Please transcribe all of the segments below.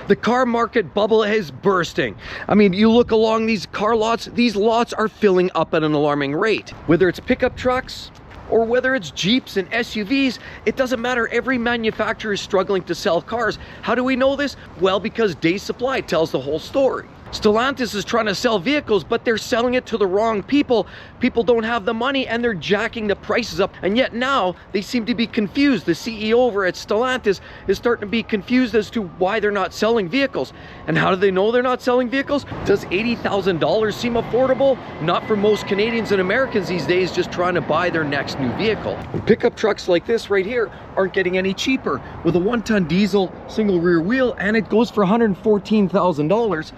The car market bubble is bursting. I mean, you look along these car lots, these lots are filling up at an alarming rate. Whether it's pickup trucks or whether it's Jeeps and SUVs, it doesn't matter. Every manufacturer is struggling to sell cars. How do we know this? Well, because day supply tells the whole story. Stellantis is trying to sell vehicles, but they're selling it to the wrong people. People don't have the money and they're jacking the prices up. And yet now they seem to be confused. The CEO over at Stellantis is starting to be confused as to why they're not selling vehicles. And how do they know they're not selling vehicles? Does $80,000 seem affordable? Not for most Canadians and Americans these days just trying to buy their next new vehicle. And pickup trucks like this right here aren't getting any cheaper with a 1-ton diesel single rear wheel, and it goes for $114,000.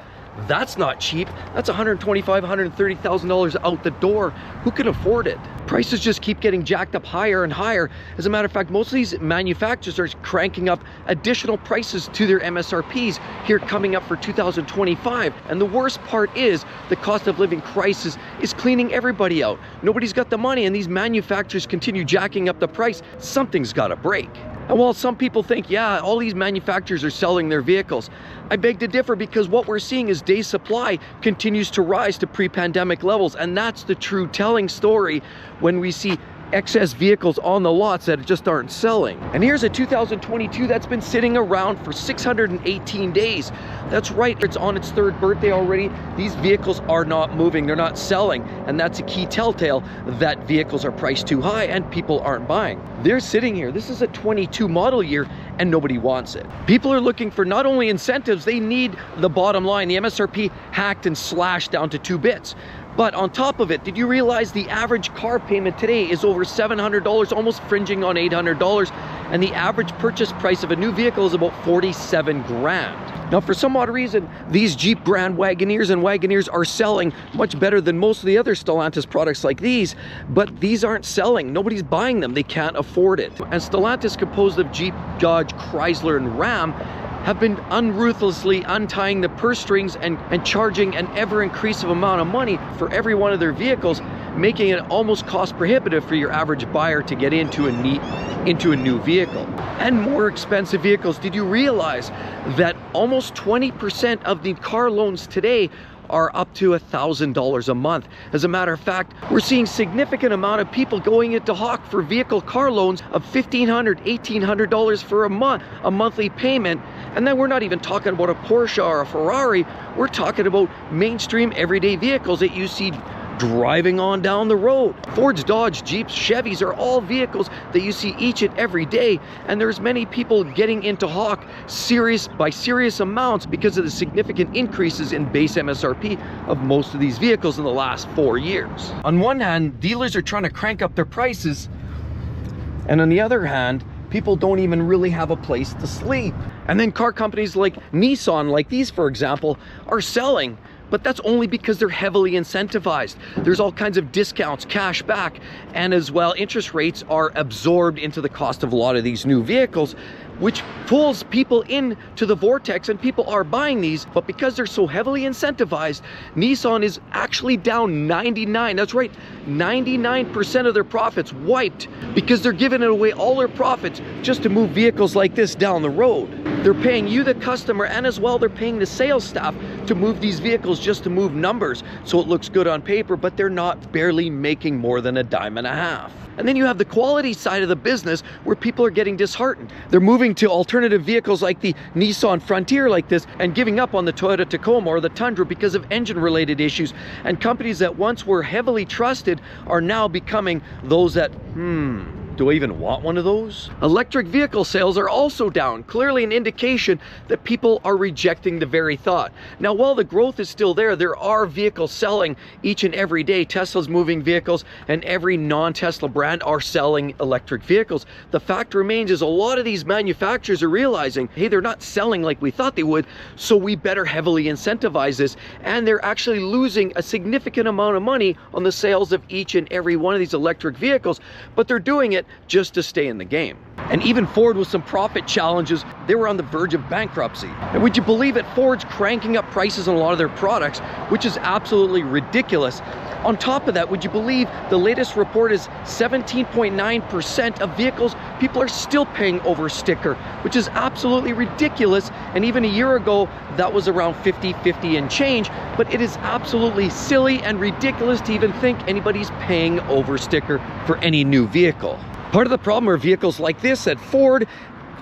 That's not cheap. That's $125,000, $130,000 out the door. Who can afford it? Prices just keep getting jacked up higher and higher. As a matter of fact, most of these manufacturers are cranking up additional prices to their MSRPs here coming up for 2025. And the worst part is the cost of living crisis is cleaning everybody out. Nobody's got the money, and these manufacturers continue jacking up the price. Something's got to break. And while some people think, yeah, all these manufacturers are selling their vehicles, I beg to differ, because what we're seeing is day supply continues to rise to pre-pandemic levels. And that's the true telling story when we see excess vehicles on the lots that just aren't selling. And here's a 2022 that's been sitting around for 618 days. That's right, it's on its 3rd birthday already. These vehicles are not moving, they're not selling. And that's a key telltale that vehicles are priced too high and people aren't buying. They're sitting here. This is a 22 model year and nobody wants it. People are looking for not only incentives, they need the bottom line, the MSRP hacked and slashed down to 2 bits. But on top of it, did you realize the average car payment today is over $700, almost fringing on $800, and the average purchase price of a new vehicle is about 47 grand. Now, for some odd reason, these Jeep Grand Wagoneers and Wagoneers are selling much better than most of the other Stellantis products like these, but these aren't selling. Nobody's buying them. They can't afford it. And Stellantis, composed of Jeep, Dodge, Chrysler, and Ram, have been unruthlessly untying the purse strings and charging an ever-increasing amount of money for every one of their vehicles, making it almost cost prohibitive for your average buyer to get into a new vehicle. And more expensive vehicles. Did you realize that almost 20% of the car loans today are up to $1,000 a month? As a matter of fact, we're seeing significant amount of people going into Hawk for vehicle car loans of $1,500, $1,800 for a monthly payment. And then we're not even talking about a Porsche or a Ferrari. We're talking about mainstream everyday vehicles that you see driving on down the road. Fords, Dodge, Jeeps, Chevys are all vehicles that you see each and every day, and there's many people getting into Hawk by serious amounts because of the significant increases in base MSRP of most of these vehicles in the last 4 years. On one hand, dealers are trying to crank up their prices, and on the other hand, people don't even really have a place to sleep. And then car companies like Nissan, like these for example, are selling. But that's only because they're heavily incentivized. There's all kinds of discounts, cash back, and as well, interest rates are absorbed into the cost of a lot of these new vehicles, which pulls people into the vortex, and people are buying these. But because they're so heavily incentivized, Nissan is actually down 99. That's right, 99% of their profits wiped, because they're giving away all their profits just to move vehicles like this down the road. They're paying you, the customer, and as well, they're paying the sales staff to move these vehicles just to move numbers so it looks good on paper, but they're not barely making more than $1.50. And then you have the quality side of the business where people are getting disheartened. They're moving to alternative vehicles like the Nissan Frontier like this and giving up on the Toyota Tacoma or the Tundra because of engine-related issues. And companies that once were heavily trusted are now becoming those that, do I even want one of those? Electric vehicle sales are also down, clearly an indication that people are rejecting the very thought. Now, while the growth is still there, there are vehicles selling each and every day. Tesla's moving vehicles, and every non-Tesla brand are selling electric vehicles. The fact remains is a lot of these manufacturers are realizing, hey, they're not selling like we thought they would, so we better heavily incentivize this. And they're actually losing a significant amount of money on the sales of each and every one of these electric vehicles, but they're doing it just to stay in the game. And even Ford, with some profit challenges, they were on the verge of bankruptcy. And would you believe it, Ford's cranking up prices on a lot of their products, which is absolutely ridiculous. On top of that, would you believe the latest report is 17.9% of vehicles people are still paying over sticker, which is absolutely ridiculous. And even a year ago, that was around 50 and change, but it is absolutely silly and ridiculous to even think anybody's paying over sticker for any new vehicle. Part of the problem are vehicles like this at Ford,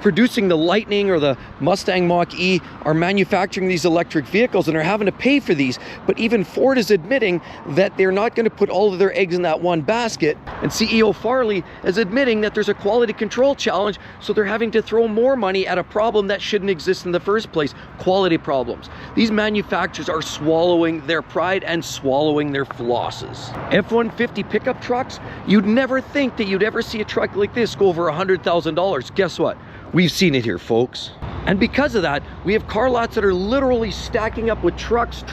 producing the Lightning or the Mustang Mach-E, are manufacturing these electric vehicles and are having to pay for these. But even Ford is admitting that they're not going to put all of their eggs in that one basket. And CEO Farley is admitting that there's a quality control challenge, so they're having to throw more money at a problem that shouldn't exist in the first place, quality problems. These manufacturers are swallowing their pride and swallowing their flosses. F-150 pickup trucks, you'd never think that you'd ever see a truck like this go over $100,000. Guess what? We've seen it here, folks. And because of that, we have car lots that are literally stacking up with trucks,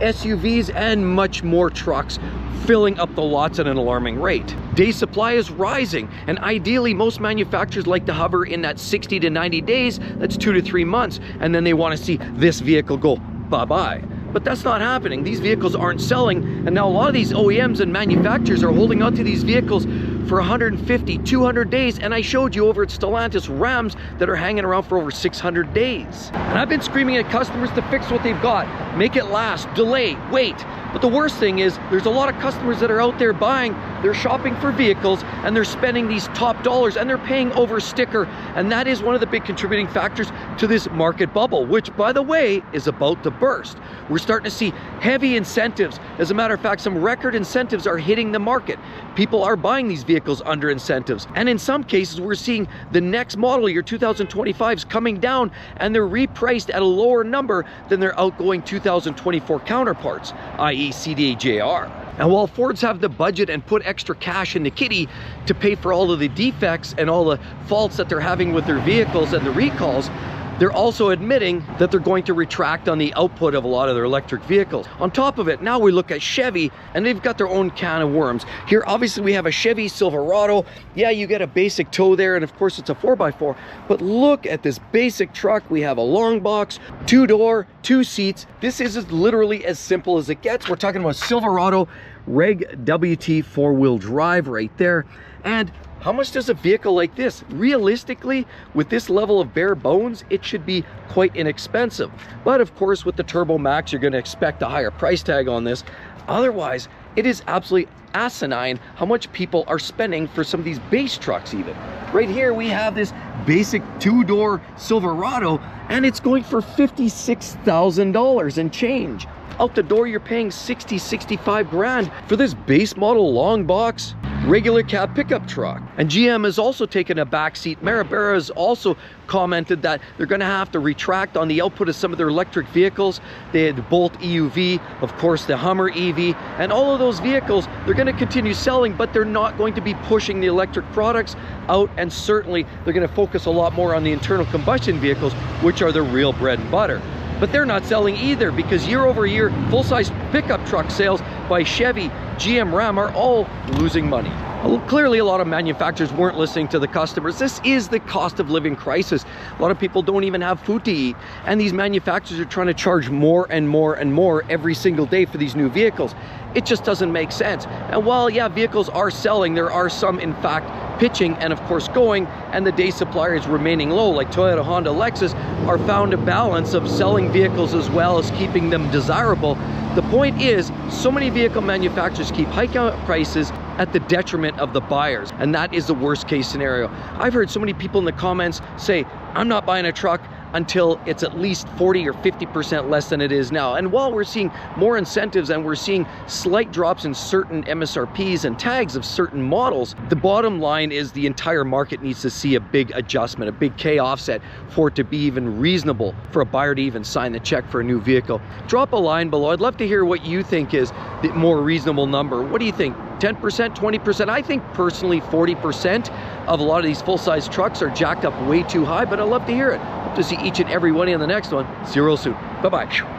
SUVs, and much more trucks, filling up the lots at an alarming rate. Day supply is rising, and ideally most manufacturers like to hover in that 60 to 90 days, that's 2 to 3 months, and then they want to see this vehicle go bye-bye. But that's not happening. These vehicles aren't selling, and now a lot of these OEMs and manufacturers are holding on to these vehicles for 150, 200 days, and I showed you over at Stellantis Rams that are hanging around for over 600 days. And I've been screaming at customers to fix what they've got, make it last, delay, wait. But the worst thing is there's a lot of customers that are out there buying, they're shopping for vehicles, and they're spending these top dollars, and they're paying over sticker, and that is one of the big contributing factors to this market bubble, which, by the way, is about to burst. We're starting to see heavy incentives. As a matter of fact, some record incentives are hitting the market. People are buying these vehicles under incentives, and in some cases we're seeing the next model year 2025s coming down, and they're repriced at a lower number than their outgoing 2024 counterparts, i.e. CDJR. And while Fords have the budget and put extra cash in the kitty to pay for all of the defects and all the faults that they're having with their vehicles and the recalls, they're also admitting that they're going to retract on the output of a lot of their electric vehicles. On top of it, now we look at Chevy, and they've got their own can of worms. Here, obviously, we have a Chevy Silverado. Yeah, you get a basic tow there, and of course, it's a 4x4. But look at this basic truck. We have a long box, 2-door, 2 seats. This is literally as simple as it gets. We're talking about Silverado Reg WT 4-wheel drive right there. And how much does a vehicle like this, realistically, with this level of bare bones, it should be quite inexpensive. But of course, with the Turbo Max, you're gonna expect a higher price tag on this. Otherwise, it is absolutely asinine how much people are spending for some of these base trucks even. Right here, we have this basic 2-door Silverado, and it's going for $56,000 and change. Out the door, you're paying 60, 65 grand for this base model long box regular cab pickup truck. And GM has also taken a backseat. Marabera has also commented that they're going to have to retract on the output of some of their electric vehicles. They had the Bolt EUV, of course the Hummer EV, and all of those vehicles they're going to continue selling, but they're not going to be pushing the electric products out, and certainly they're going to focus a lot more on the internal combustion vehicles, which are the real bread and butter. But they're not selling either, because year over year, full-size pickup truck sales by Chevy, GM, Ram are all losing money. Well, clearly a lot of manufacturers weren't listening to the customers. This is the cost of living crisis. A lot of people don't even have food to eat, and these manufacturers are trying to charge more and more and more every single day for these new vehicles. It just doesn't make sense. And while, yeah, vehicles are selling, there are some, in fact, pitching and of course going, and the day supply is remaining low, like Toyota, Honda, Lexus are found a balance of selling vehicles as well as keeping them desirable. The point is, so many vehicle manufacturers keep hiking up prices at the detriment of the buyers, and that is the worst case scenario. I've heard so many people in the comments say, I'm not buying a truck until it's at least 40 or 50% less than it is now. And while we're seeing more incentives and we're seeing slight drops in certain MSRPs and tags of certain models, the bottom line is the entire market needs to see a big adjustment, a big K offset for it to be even reasonable for a buyer to even sign the check for a new vehicle. Drop a line below. I'd love to hear what you think is the more reasonable number. What do you think? 10%, 20%? I think personally 40% of a lot of these full-size trucks are jacked up way too high, but I'd love to hear it. Hope to see each and every one on the next one. See you real soon. Bye-bye.